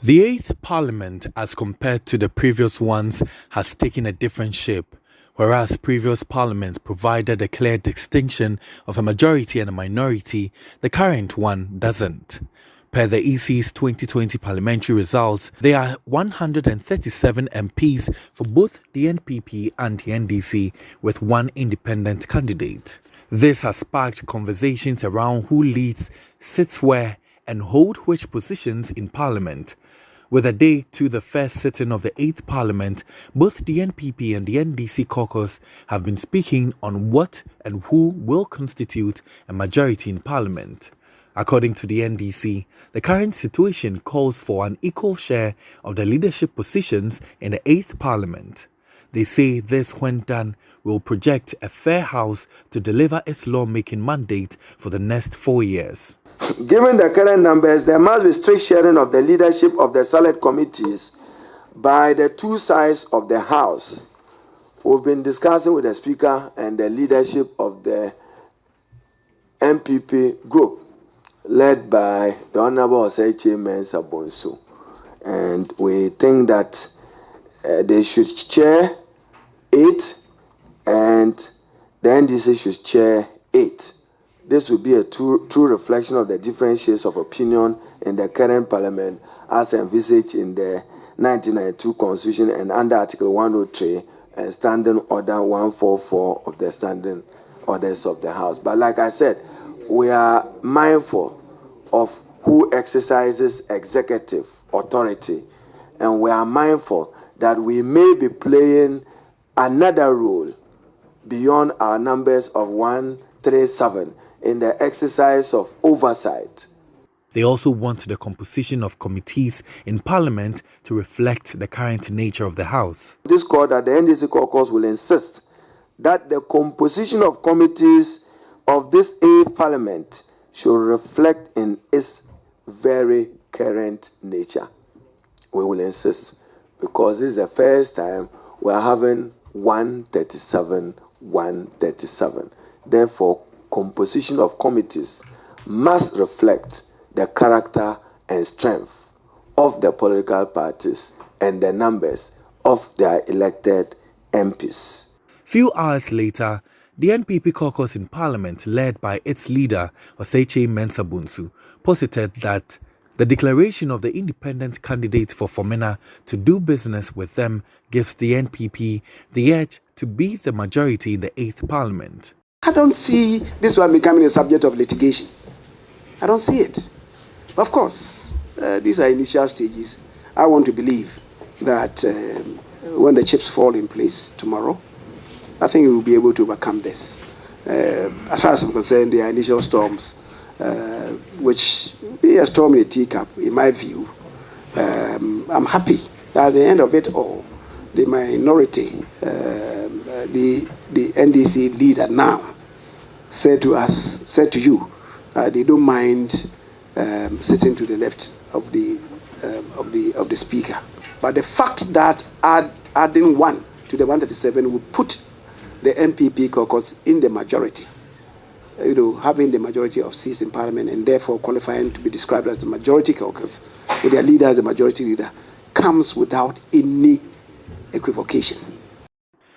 The eighth parliament, as compared to the previous ones, has taken a different shape. Whereas previous parliaments provided a clear distinction of a majority and a minority, the current one doesn't. Per the EC's 2020 parliamentary results, there are 137 MPs for both the NPP and the NDC, with one independent candidate. This has sparked conversations around who leads, sits where, and hold which positions in Parliament. With a day to the first sitting of the 8th Parliament, both the NPP and the NDC caucus have been speaking on what and who will constitute a majority in Parliament. According to the NDC, the current situation calls for an equal share of the leadership positions in the 8th Parliament. They say this, when done, will project a fair house to deliver its lawmaking mandate for the next 4 years. Given the current numbers, there must be strict sharing of the leadership of the select committees by the two sides of the House. We've been discussing with the Speaker and the leadership of the NPP group, led by the Honorable Citi Newsroom. And we think that they should chair 8 and the NDC should chair 8. This will be a true reflection of the different shades of opinion in the current parliament as envisaged in the 1992 Constitution and under Article 103 and Standing Order 144 of the Standing Orders of the House. But like I said, we are mindful of who exercises executive authority, and we are mindful that we may be playing another role beyond our numbers of 137 in the exercise of oversight. They also want the composition of committees in Parliament to reflect the current nature of the House. This court that the NDC caucus will insist that the composition of committees of this 8th Parliament should reflect in its very current nature. We will insist, because this is the first time we are having 137. Therefore, composition of committees must reflect the character and strength of the political parties and the numbers of their elected MPs. Few hours later, the NPP caucus in Parliament, led by its leader, Citi Newsroom, posited that the declaration of the independent candidate for Fomena to do business with them gives the NPP the edge to be the majority in the 8th Parliament. I don't see this one becoming a subject of litigation. I don't see it. Of course, these are initial stages. I want to believe that when the chips fall in place tomorrow, I think we will be able to overcome this. As far as I'm concerned, there are initial storms, which be a storm in a teacup, in my view. I'm happy that at the end of it all, the minority, the NDC leader now, said to you, they don't mind sitting to the left of the speaker. But the fact that adding 1 to the 137 would put the NPP caucus in the majority, having the majority of seats in Parliament and therefore qualifying to be described as the majority caucus with their leader as the majority leader, comes without any equivocation.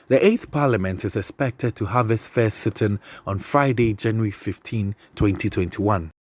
The 8th Parliament is expected to have its first sitting on Friday, January 15, 2021.